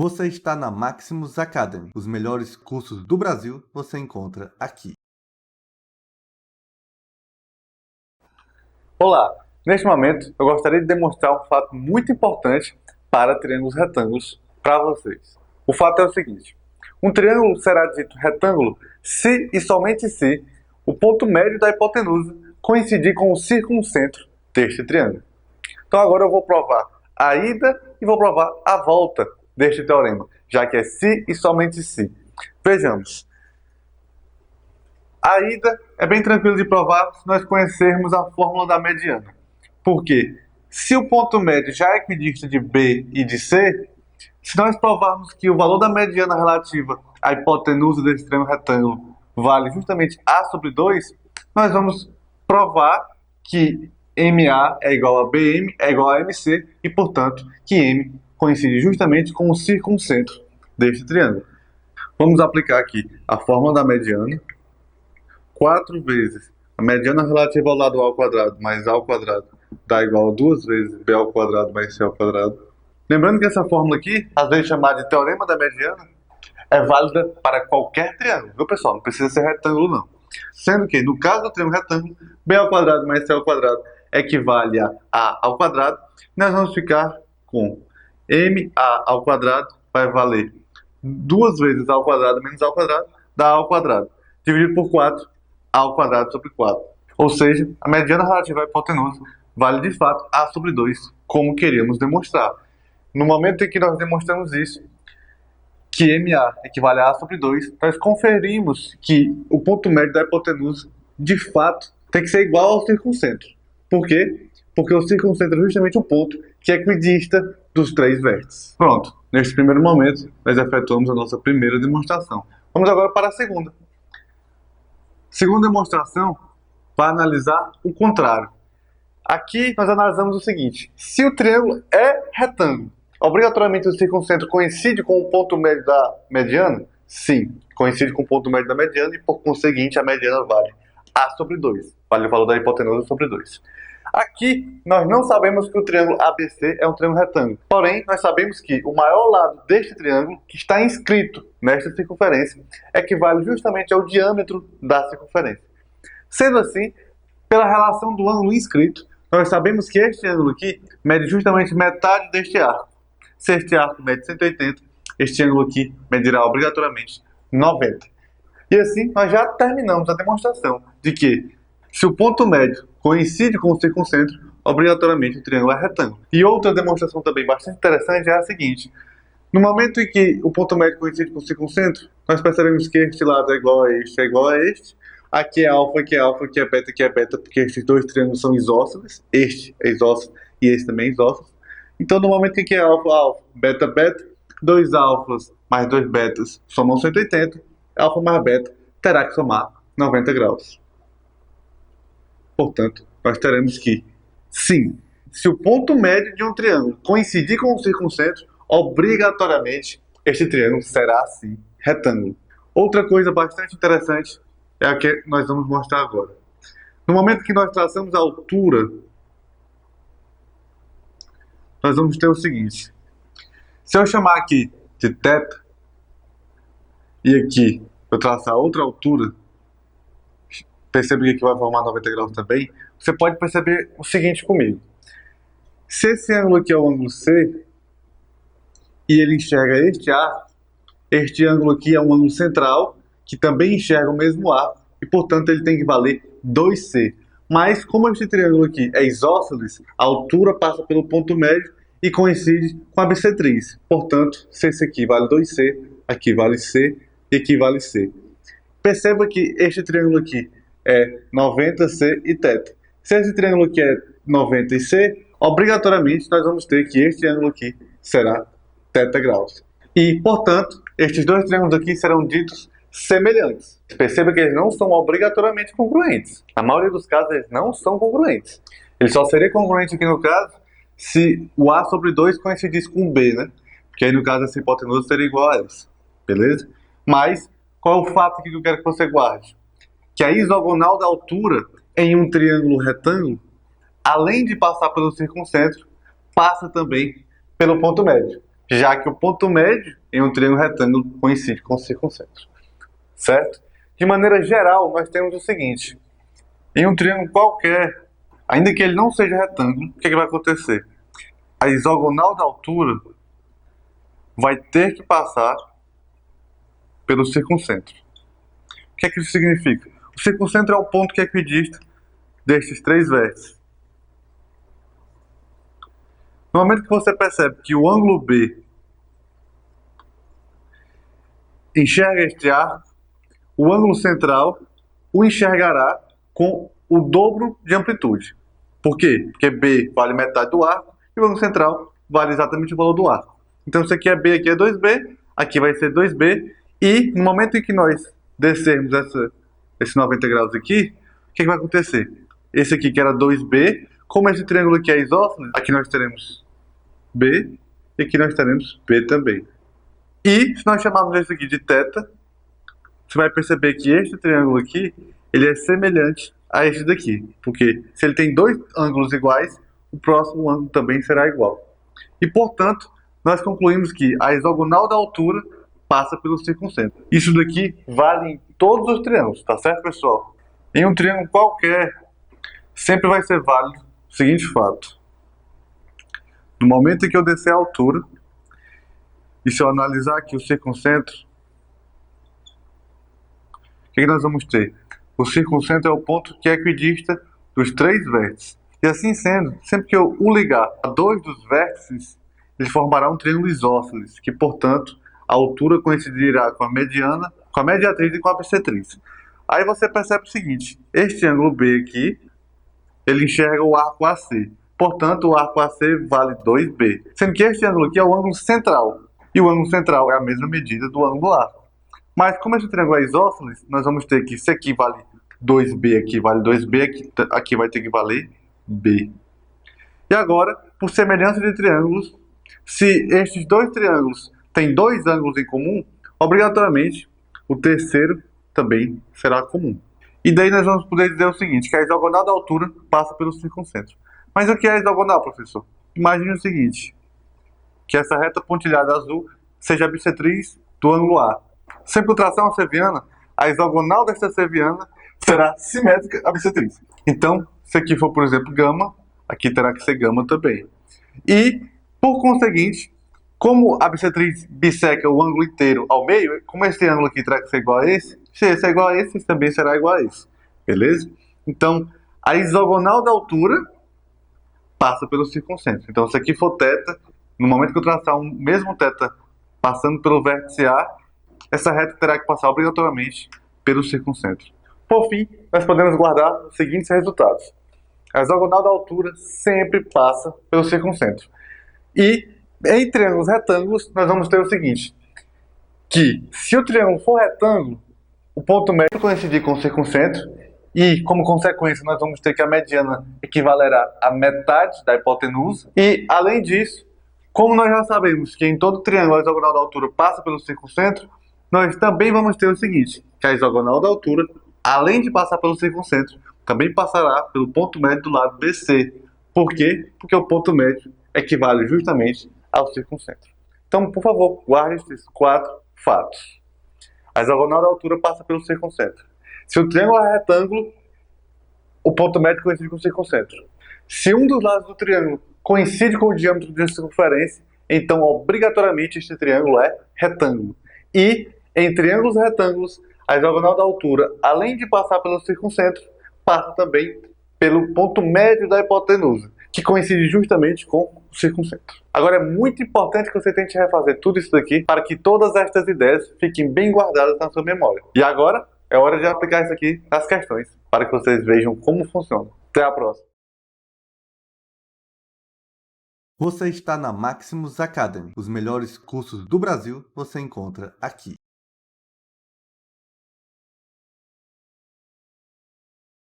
Você está na Maximus Academy. Os melhores cursos do Brasil você encontra aqui. Olá, neste momento eu gostaria de demonstrar um fato muito importante para triângulos retângulos para vocês. O fato é o seguinte: um triângulo será dito retângulo se e somente se o ponto médio da hipotenusa coincidir com o circuncentro deste triângulo. Então agora eu vou provar a ida e vou provar a volta deste teorema, já que é se e somente se. Vejamos. A ida é bem tranquilo de provar se nós conhecermos a fórmula da mediana. Porque se o ponto médio já é equidista de B e de C, se nós provarmos que o valor da mediana relativa à hipotenusa desse triângulo retângulo vale justamente A sobre 2, nós vamos provar que MA é igual a BM é igual a MC e, portanto, que M coincide justamente com o circuncentro deste triângulo. Vamos aplicar aqui a fórmula da mediana. 4 vezes a mediana relativa ao lado A ao quadrado mais A ao quadrado dá igual a 2 vezes B ao quadrado mais C ao quadrado. Lembrando que essa fórmula aqui, às vezes chamada de teorema da mediana, é válida para qualquer triângulo, viu pessoal? Não precisa ser retângulo não. Sendo que, no caso do triângulo retângulo, B ao quadrado mais C ao quadrado equivale a A ao quadrado. Nós vamos ficar com MA ao quadrado vai valer 2 vezes A ao quadrado menos A ao quadrado, dá A ao quadrado. Dividido por 4, A ao quadrado sobre 4. Ou seja, a mediana relativa à hipotenusa vale de fato A sobre 2, como queríamos demonstrar. No momento em que nós demonstramos isso, que MA equivale a A sobre 2, nós conferimos que o ponto médio da hipotenusa, de fato, tem que ser igual ao circuncentro. Por quê? Porque o circuncentro é justamente o ponto que é equidista dos 3 vértices. Pronto, neste primeiro momento, nós efetuamos a nossa primeira demonstração. Vamos agora para a segunda. Segunda demonstração vai analisar o contrário. Aqui nós analisamos o seguinte: se o triângulo é retângulo, obrigatoriamente o circuncentro coincide com o ponto médio da mediana? Sim, coincide com o ponto médio da mediana e, por conseguinte, a mediana vale A sobre 2. Vale o valor da hipotenusa sobre 2. Aqui, nós não sabemos que o triângulo ABC é um triângulo retângulo. Porém, nós sabemos que o maior lado deste triângulo, que está inscrito nesta circunferência, equivale justamente ao diâmetro da circunferência. Sendo assim, pela relação do ângulo inscrito, nós sabemos que este ângulo aqui mede justamente metade deste arco. Se este arco mede 180, este ângulo aqui medirá obrigatoriamente 90. E assim, nós já terminamos a demonstração de que, se o ponto médio coincide com o circuncentro, obrigatoriamente o triângulo é retângulo. E outra demonstração também bastante interessante é a seguinte: no momento em que o ponto médio coincide com o circuncentro, nós percebemos que este lado é igual a este, é igual a este. Aqui é alfa, aqui é alfa, aqui é beta, porque estes dois triângulos são isósceles. Este é isósceles e este também é isósceles. Então, no momento em que é alfa, alfa, beta, beta, 2 alfas mais 2 betas somam 180, alfa mais beta terá que somar 90 graus. Portanto, nós teremos que, sim, se o ponto médio de um triângulo coincidir com o circuncentro, obrigatoriamente este triângulo será, sim, retângulo. Outra coisa bastante interessante é a que nós vamos mostrar agora. No momento que nós traçamos a altura, nós vamos ter o seguinte: se eu chamar aqui de θ, e aqui eu traçar outra altura, percebe que aqui vai formar 90 graus também, você pode perceber o seguinte comigo. Se esse ângulo aqui é o ângulo C, e ele enxerga este ângulo aqui é um ângulo central, que também enxerga o mesmo arco, e portanto ele tem que valer 2C. Mas como este triângulo aqui é isósceles, a altura passa pelo ponto médio e coincide com a bissetriz. Portanto, se esse aqui vale 2C, aqui vale C e aqui vale C. Perceba que este triângulo aqui é 90C e θ. Se esse triângulo aqui é 90 e C, obrigatoriamente nós vamos ter que este ângulo aqui será θ graus. E, portanto, estes dois triângulos aqui serão ditos semelhantes. Perceba que eles não são obrigatoriamente congruentes. Na maioria dos casos, eles não são congruentes. Ele só seria congruente aqui no caso se o A sobre 2 coincidisse com o B, né? Porque aí no caso essa hipotenusa seria igual a essa. Beleza? Mas, qual é o fato aqui que eu quero que você guarde? Que a isogonal da altura em um triângulo retângulo, além de passar pelo circuncentro, passa também pelo ponto médio. já que o ponto médio em um triângulo retângulo coincide com o circuncentro, certo? De maneira geral, nós temos o seguinte: em um triângulo qualquer, ainda que ele não seja retângulo, o que vai acontecer? A isogonal da altura vai ter que passar pelo circuncentro. O que é que isso significa? O circuncentro é o ponto que é equidista destes três vértices. No momento que você percebe que o ângulo B enxerga este arco, o ângulo central o enxergará com o dobro de amplitude. Por quê? Porque B vale metade do arco e o ângulo central vale exatamente o valor do arco. Então, isso aqui é B, aqui é 2B, aqui vai ser 2B, e no momento em que nós descermos esse 90 graus aqui, o que vai acontecer? Esse aqui que era 2B, como esse triângulo aqui é isósceles, aqui nós teremos B e aqui nós teremos B também. E se nós chamarmos esse aqui de θ, você vai perceber que este triângulo aqui, ele é semelhante a este daqui, porque se ele tem dois ângulos iguais, o próximo ângulo também será igual. E, portanto, nós concluímos que a isogonal da altura passa pelo circuncentro. Isso daqui vale em todos os triângulos, tá certo, pessoal? Em um triângulo qualquer, sempre vai ser válido o seguinte fato: no momento em que eu descer a altura, e se eu analisar aqui o circuncentro, o que nós vamos ter? O circuncentro é o ponto que é equidista dos três vértices. E assim sendo, sempre que eu o ligar a dois dos vértices, ele formará um triângulo isósceles, que, portanto, a altura coincidirá com a mediana, com a mediatriz e com a bissetriz. Aí você percebe o seguinte: este ângulo B aqui, ele enxerga o arco AC. Portanto, o arco AC vale 2B. Sendo que este ângulo aqui é o ângulo central. E o ângulo central é a mesma medida do ângulo do arco. Mas como esse triângulo é isósceles, nós vamos ter que, se aqui vale 2B, aqui vale 2B, aqui vai ter que valer B. E agora, por semelhança de triângulos, se estes dois triângulos têm dois ângulos em comum, obrigatoriamente o terceiro também será comum. E daí nós vamos poder dizer o seguinte, que a isogonal da altura passa pelo circuncentro. Mas o que é a isogonal, professor? Imagine o seguinte: que essa reta pontilhada azul seja a bissetriz do ângulo A. Sempre que eu traçar uma seviana, a isogonal desta seviana será simétrica à bissetriz. Então, se aqui for, por exemplo, gama, aqui terá que ser gama também. E, por conseguinte, como a bissetriz bisseca o ângulo inteiro ao meio, como esse ângulo aqui terá que ser igual a esse, se esse é igual a esse também será igual a esse. Beleza? Então, a isogonal da altura passa pelo circuncentro. Então, se aqui for θ, no momento que eu traçar um mesmo θ passando pelo vértice A, essa reta terá que passar obrigatoriamente pelo circuncentro. Por fim, nós podemos guardar os seguintes resultados: a isogonal da altura sempre passa pelo circuncentro. E em triângulos retângulos, nós vamos ter o seguinte: que se o triângulo for retângulo, o ponto médio coincidir com o circuncentro, e como consequência nós vamos ter que a mediana equivalerá à metade da hipotenusa. E além disso, como nós já sabemos que em todo triângulo a isogonal da altura passa pelo circuncentro, nós também vamos ter o seguinte: que a isogonal da altura, além de passar pelo circuncentro, também passará pelo ponto médio do lado BC. Por quê? Porque o ponto médio equivale justamente ao circuncentro. Então, por favor, guarde esses 4 fatos. A isogonal da altura passa pelo circuncentro. Se o triângulo é retângulo, o ponto médio coincide com o circuncentro. Se um dos lados do triângulo coincide com o diâmetro de circunferência, então obrigatoriamente este triângulo é retângulo. E em triângulos retângulos, a isogonal da altura, além de passar pelo circuncentro, passa também pelo ponto médio da hipotenusa, que coincide justamente com o circuncentro. Agora é muito importante que você tente refazer tudo isso daqui para que todas estas ideias fiquem bem guardadas na sua memória. E agora é hora de aplicar isso aqui nas questões, para que vocês vejam como funciona. Até a próxima! Você está na Maximus Academy. Os melhores cursos do Brasil você encontra aqui.